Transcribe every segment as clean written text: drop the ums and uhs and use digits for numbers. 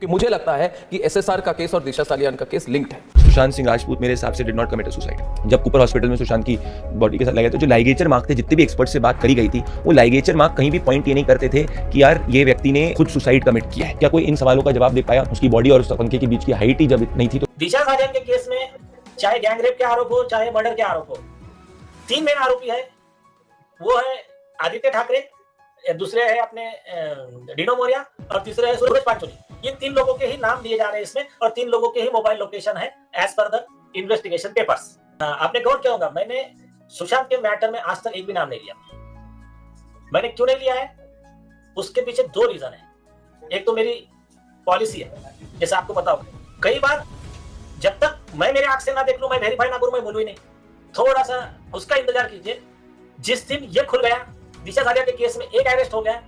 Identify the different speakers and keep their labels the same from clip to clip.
Speaker 1: कि मुझे लगता है कि एसएसआर का केस और दिशा सालियान का केस लिंक्ड है।
Speaker 2: सुशांत सिंह राजपूत मेरे हिसाब से डिड नॉट कमिट सुसाइड। जब कूपर हॉस्पिटल में सुशांत की बॉडी के साथ लगे तो जो लाइगेचर मार्क थे, जितने भी एक्सपर्ट से बात करी गई थी, वो लाइगेचर मार्क कहीं भी पॉइंट ये नहीं करते थे कि यार ये व्यक्ति ने खुद सुसाइड कमिट किया है। क्या कोई इन सवालों का जवाब दे पाया? उसकी बॉडी और उस पंखे के बीच की हाइट ही जब नहीं थी तो
Speaker 3: दिशा सालियान के केस में चाहे गैंगरेप के आरोप हो चाहे मर्डर के आरोप हो, 3 मेन आरोपी है। वो है आदित्य ठाकरे, दूसरे है अपने डिनो मोरिया और तीसरे है सूरज पांचोली। ये 3 लोगों के ही नाम दिए जा रहे हैं इसमें और 3 लोगों के ही मोबाइल लोकेशन है as per the investigation papers. आपने गौर किया होगा, मैंने सुशांत के मैटर में आज तक एक भी नाम नहीं लिया। मैंने क्यों नहीं लिया है, उसके पीछे 2 रीजन है। एक तो मेरी पॉलिसी है, जैसे आपको पता होगा, कई बार जब तक मैं मेरे आंख से ना देख लूं, मैं वेरीफाई ना करूं, मैं बोलूं ही नहीं। थोड़ा सा उसका इंतजार कीजिए। जिस दिन ये खुल गया, दिशा सालियान के केस में एक अरेस्ट हो गया,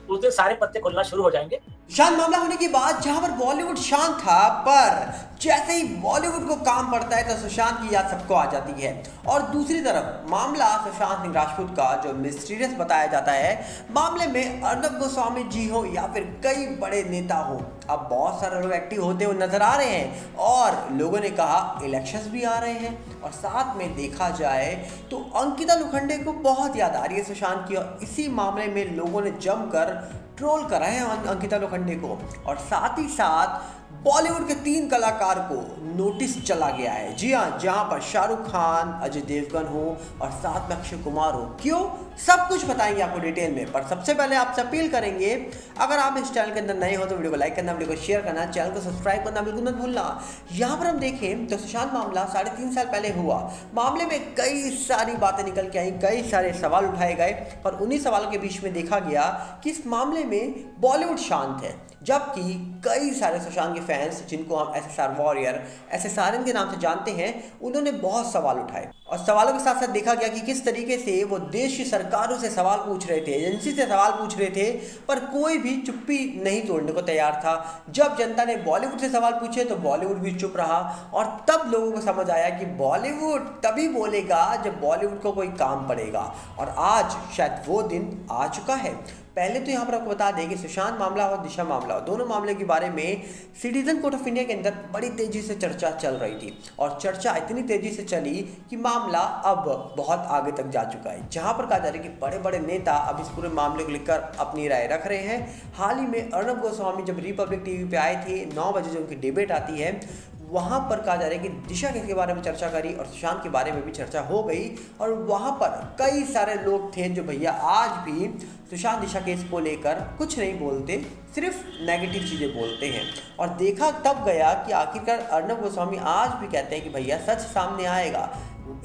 Speaker 3: उस दिन सारे पत्ते खुलना शुरू हो जाएंगे।
Speaker 4: शांत मामला होने के बाद जहां पर बॉलीवुड शांत था, पर जैसे ही बॉलीवुड को काम पड़ता है तो सुशांत की याद सबको आ जाती है। और दूसरी तरफ मामला सुशांत सिंह राजपूत का जो मिस्टीरियस बताया जाता है, मामले में अर्नब गोस्वामी जी हो या फिर कई बड़े नेता हो, अब बहुत सारे लोग एक्टिव होते हुए नजर आ रहे हैं। और लोगों ने कहा इलेक्शंस भी आ रहे हैं और साथ में देखा जाए तो अंकिता लोखंडे को बहुत याद आ रही है सुशांत की, और इसी मामले में लोगों ने जमकर ट्रोल करा है अंकिता लोखंडे को। और साथ ही साथ बॉलीवुड के 3 कलाकार को नोटिस चला गया है। जी हाँ, जहां पर शाहरुख खान, अजय देवगन हो और साथ में अक्षय कुमार हो। क्यों, सब कुछ बताएंगे आपको डिटेल में। पर सबसे पहले आपसे अपील करेंगे, अगर आप इस चैनल के अंदर नए हो तो वीडियो को लाइक करना, वीडियो को शेयर करना, चैनल को सब्सक्राइब करना बिल्कुल मत भूलना। यहाँ पर हम देखें तो सुशांत मामला 3.5 साल पहले हुआ। मामले में कई सारी बातें निकल के आई, कई सारे सवाल उठाए गए, पर उन्हीं सवालों के बीच में देखा गया कि इस मामले में बॉलीवुड शांत है, जबकि कई सारे सुशांत के फैंस, जिनको हम एसएसआर वॉरियर, एसएसआरएन के नाम से जानते हैं, उन्होंने बहुत सवाल उठाए। और सवालों के साथ साथ देखा गया कि किस तरीके से वो देश की सरकारों से सवाल पूछ रहे थे, एजेंसी से सवाल पूछ रहे थे, पर कोई भी चुप्पी नहीं तोड़ने को तैयार था। जब जनता ने बॉलीवुड से सवाल पूछे तो बॉलीवुड भी चुप रहा, और तब लोगों को समझ आया कि बॉलीवुड तभी बोलेगा जब बॉलीवुड को कोई काम पड़ेगा। और आज शायद वो दिन आ चुका है। पहले तो यहाँ पर आपको बता दें कि सुशांत मामला और दिशा मामला, दोनों मामले के बारे में सिटीजन कोर्ट ऑफ इंडिया के अंदर बड़ी तेजी से चर्चा चल रही थी। और चर्चा इतनी तेजी से चली कि मामला अब बहुत आगे तक जा चुका है, जहाँ पर कहा जा रहा है कि बड़े बड़े नेता अब इस पूरे मामले को लेकर अपनी राय रख रहे हैं। हाल ही में अर्नब गोस्वामी जब रिपब्लिक टीवी पे आए थे, 9 बजे जो उनकी डिबेट आती है, वहाँ पर कहा जा रहा है कि दिशा के बारे में चर्चा करी और सुशांत के बारे में भी चर्चा हो गई। और वहाँ पर कई सारे लोग थे जो भैया आज भी सुशांत दिशा केस को लेकर कुछ नहीं बोलते, सिर्फ नेगेटिव चीज़ें बोलते हैं। और देखा तब गया कि आखिरकार अर्नब गोस्वामी आज भी कहते हैं कि भैया सच सामने आएगा,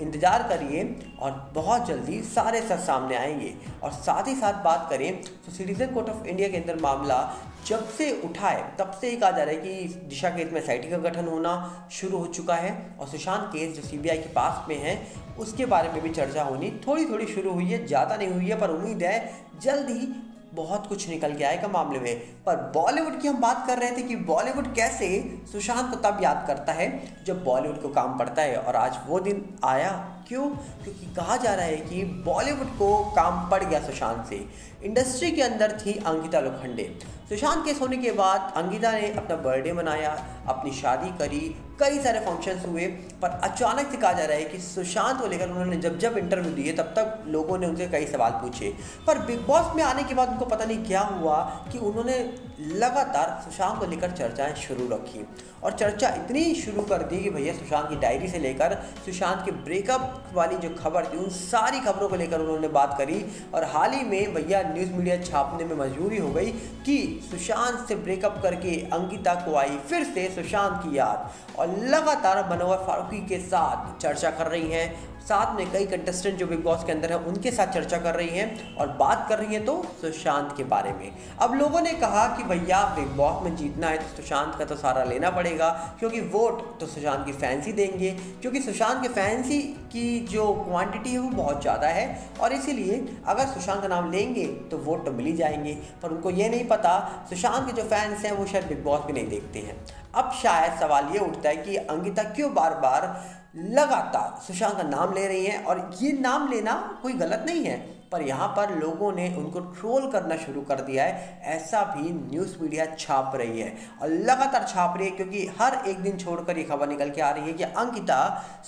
Speaker 4: इंतज़ार करिए और बहुत जल्दी सारे सच सामने आएंगे। और साथ ही साथ बात करें तो सिटीजन कोर्ट ऑफ इंडिया के अंदर मामला जब से उठा है तब से ही कहा जा रहा है कि दिशा केस में एसआईटी का गठन होना शुरू हो चुका है। और सुशांत केस जो सीबीआई के पास में है, उसके बारे में भी चर्चा होनी थोड़ी थोड़ी शुरू हुई है, ज़्यादा नहीं हुई है, पर उम्मीद है जल्द ही बहुत कुछ निकल के आएगा मामले में। पर बॉलीवुड की हम बात कर रहे थे कि बॉलीवुड कैसे सुशांत को तब याद करता है जब बॉलीवुड को काम पड़ता है, और आज वो दिन आया। क्यों? क्योंकि कहा जा रहा है कि बॉलीवुड को काम पड़ गया सुशांत से। इंडस्ट्री के अंदर थी अंकिता लोखंडे। सुशांत केस होने के बाद अंकिता ने अपना बर्थडे मनाया, अपनी शादी करी, कई सारे फंक्शंस हुए, पर अचानक से कहा जा रहा है कि सुशांत को लेकर उन्होंने जब जब इंटरव्यू दिए तब तक लोगों ने उनसे कई सवाल पूछे। पर बिग बॉस में आने के बाद उनको पता नहीं क्या हुआ कि उन्होंने लगातार सुशांत को लेकर चर्चाएं शुरू रखी। और चर्चा इतनी शुरू कर दी कि भैया सुशांत की डायरी से लेकर सुशांत के ब्रेकअप वाली जो खबर थी, उन सारी खबरों को लेकर उन्होंने बात करी। और हाल ही में भैया न्यूज़ मीडिया छापने में मजबूरी हो गई कि सुशांत से ब्रेकअप करके अंकिता को आई फिर से सुशांत की याद, और लगातार मनोहर फारूकी के साथ चर्चा कर रही हैं। साथ में कई कंटेस्टेंट जो बिग बॉस के अंदर हैं उनके साथ चर्चा कर रही हैं और बात कर रही हैं तो सुशांत के बारे में। अब लोगों ने कहा कि भैया बिग बॉस में जीतना है तो सुशांत का तो सारा लेना पड़ेगा, क्योंकि वोट तो सुशांत की फैंस ही देंगे, क्योंकि सुशांत के फैंस ही की जो क्वांटिटी है वो बहुत ज़्यादा है, और इसीलिए अगर सुशांत का नाम लेंगे तो वोट तो मिल ही जाएंगे। पर उनको ये नहीं पता सुशांत के जो फैंस हैं वो शायद बिग बॉस भी नहीं देखते हैं। अब शायद सवाल ये उठता है कि अंकिता क्यों बार बार लगातार सुशांत का नाम ले रही हैं, और ये नाम लेना कोई गलत नहीं है, पर यहाँ पर लोगों ने उनको ट्रोल करना शुरू कर दिया है, ऐसा भी न्यूज़ मीडिया छाप रही है और लगातार छाप रही है, क्योंकि हर एक दिन छोड़कर ये खबर निकल के आ रही है कि अंकिता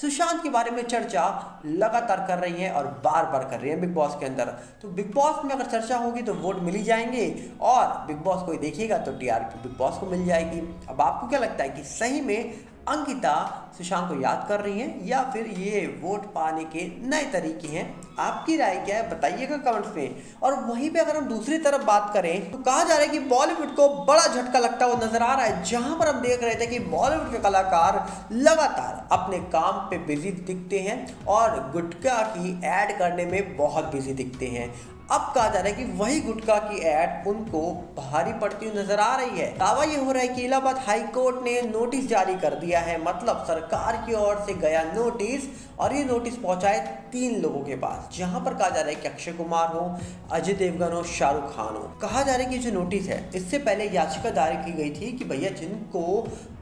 Speaker 4: सुशांत के बारे में चर्चा लगातार कर रही है और बार बार कर रही है बिग बॉस के अंदर। तो बिग बॉस में अगर चर्चा होगी तो वोट मिल ही जाएंगे और बिग बॉस कोई देखेगा तो टीआरपी बिग बॉस को मिल जाएगी। अब आपको क्या लगता है कि सही में अंकिता सुशांत को याद कर रही हैं या फिर ये वोट पाने के नए तरीके हैं? आपकी राय क्या है बताइएगा कमेंट्स में। और वहीं पे अगर हम दूसरी तरफ बात करें तो कहा जा रहा है कि बॉलीवुड को बड़ा झटका लगता हुआ नजर आ रहा है, जहां पर हम देख रहे थे कि बॉलीवुड के कलाकार लगातार अपने काम पे बिजी दिखते हैं और गुटखा की ऐड करने में बहुत बिजी दिखते हैं। अब कहा जा रहा है कि वही गुटखा की ऐड उनको भारी पड़ती हुई नजर आ रही है। दावा ये हो रहा है कि इलाहाबाद हाई कोर्ट ने नोटिस जारी कर दिया है, मतलब सरकार की ओर से गया नोटिस, और ये नोटिस पहुंचाए 3 लोगों के पास, जहां पर कहा जा रहा है कि अक्षय कुमार हो, अजय देवगन हो, शाहरुख खान हो। कहा जा रहा है कि जो नोटिस है इससे पहले याचिका दायर की गई थी कि भैया जिनको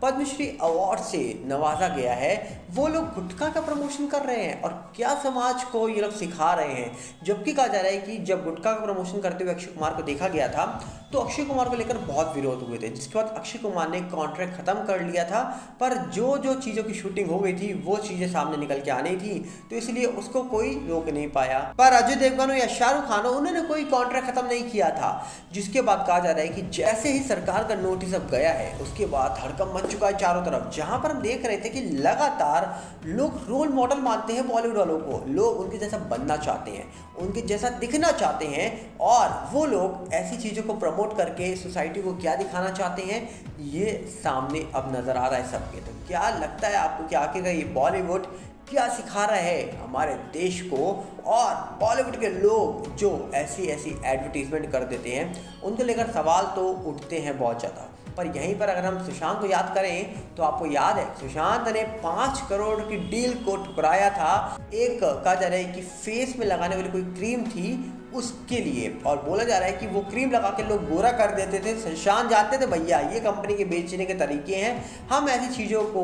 Speaker 4: पद्मश्री अवार्ड से नवाजा गया है वो लोग गुटखा का प्रमोशन कर रहे हैं और क्या समाज को ये लोग सिखा रहे हैं। जबकि कहा जा रहा है कि जब गुटखा का प्रमोशन करते हुए अक्षय कुमार को देखा गया था तो अक्षय कुमार को लेकर बहुत विरोध हुए थे, जिसके बाद अक्षय कुमार ने कॉन्ट्रैक्ट खत्म कर लिया था, पर जो जो चीज़ों की शूटिंग हो गई थी वो चीज़ें सामने निकल के आनी थी, तो इसलिए उसको कोई रोक नहीं पाया। पर अजय देवगन हो या शाहरुख खान हो, उन्होंने कोई कॉन्ट्रैक्ट खत्म नहीं किया था। जिसके बाद कहा जा रहा है कि जैसे ही सरकार का नोटिस अब गया है उसके बाद हड़कंप मच चुका है चारों तरफ, जहां पर हम देख रहे थे कि लगातार लोग रोल मॉडल मानते हैं बॉलीवुड वालों को, लोग उनके जैसा बनना चाहते हैं, उनके जैसा दिखना चाहते हैं और वो लोग ऐसी चीज़ों को प्रमोट करके सोसाइटी को क्या दिखाना चाहते हैं ये सामने अब नज़र आ रहा है सबके। तो क्या लगता है आपको कि आखिर ये बॉलीवुड क्या सिखा रहा है हमारे देश को, और बॉलीवुड के लोग जो ऐसी एडवर्टीजमेंट कर देते हैं उनको लेकर सवाल तो उठते हैं बहुत ज़्यादा। पर यहीं पर अगर हम सुशांत को याद करें तो आपको याद है सुशांत ने 5 करोड़ की डील को ठुकराया था। एक कहा जा रहा है कि फेस में लगाने वाली कोई क्रीम थी उसके लिए, और बोला जा रहा है कि वो क्रीम लगा के लोग गोरा कर देते थे। सुशांत जानते थे भैया ये कंपनी के बेचने के तरीके हैं, हम ऐसी चीज़ों को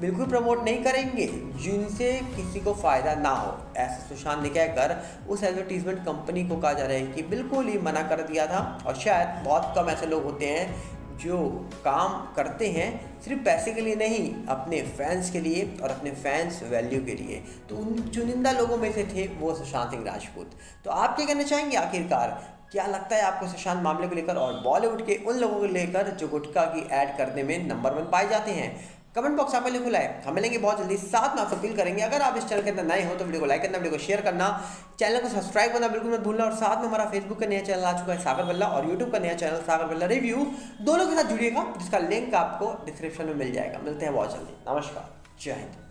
Speaker 4: बिल्कुल प्रमोट नहीं करेंगे जिनसे किसी को फ़ायदा ना हो, ऐसा सुशांत ने कहकर उस एडवर्टीजमेंट कंपनी को कहा जा रहा है कि बिल्कुल ही मना कर दिया था। और शायद बहुत कम ऐसे लोग होते हैं जो काम करते हैं सिर्फ पैसे के लिए नहीं, अपने फैंस के लिए और अपने फैंस वैल्यू के लिए। तो उन चुनिंदा लोगों में से थे वो सुशांत सिंह राजपूत। तो आप क्या कहना चाहेंगे आखिरकार, क्या लगता है आपको सुशांत मामले को लेकर और बॉलीवुड के उन लोगों को लेकर जो गुटखा की ऐड करने में नंबर 1 पाए जाते हैं? कमेंट बॉक्स आप खुला है, हम मिलेंगे बहुत जल्दी। साथ में आपसे अपील करेंगे अगर आप इस चैनल के अंदर नए हो तो वीडियो को लाइक करना, वीडियो को शेयर करना, चैनल को सब्सक्राइब करना बिल्कुल मत भूलना। और साथ में हमारा फेसबुक का नया चैनल आ चुका है सागर बल्ला, और यूट्यूब का नया चैनल सागर बल्ला रिव्यू, दोनों के साथ जुड़िएगा जिसका लिंक आपको डिस्क्रिप्शन में मिल जाएगा। मिलते हैं बहुत जल्दी, नमस्कार, जय हिंद।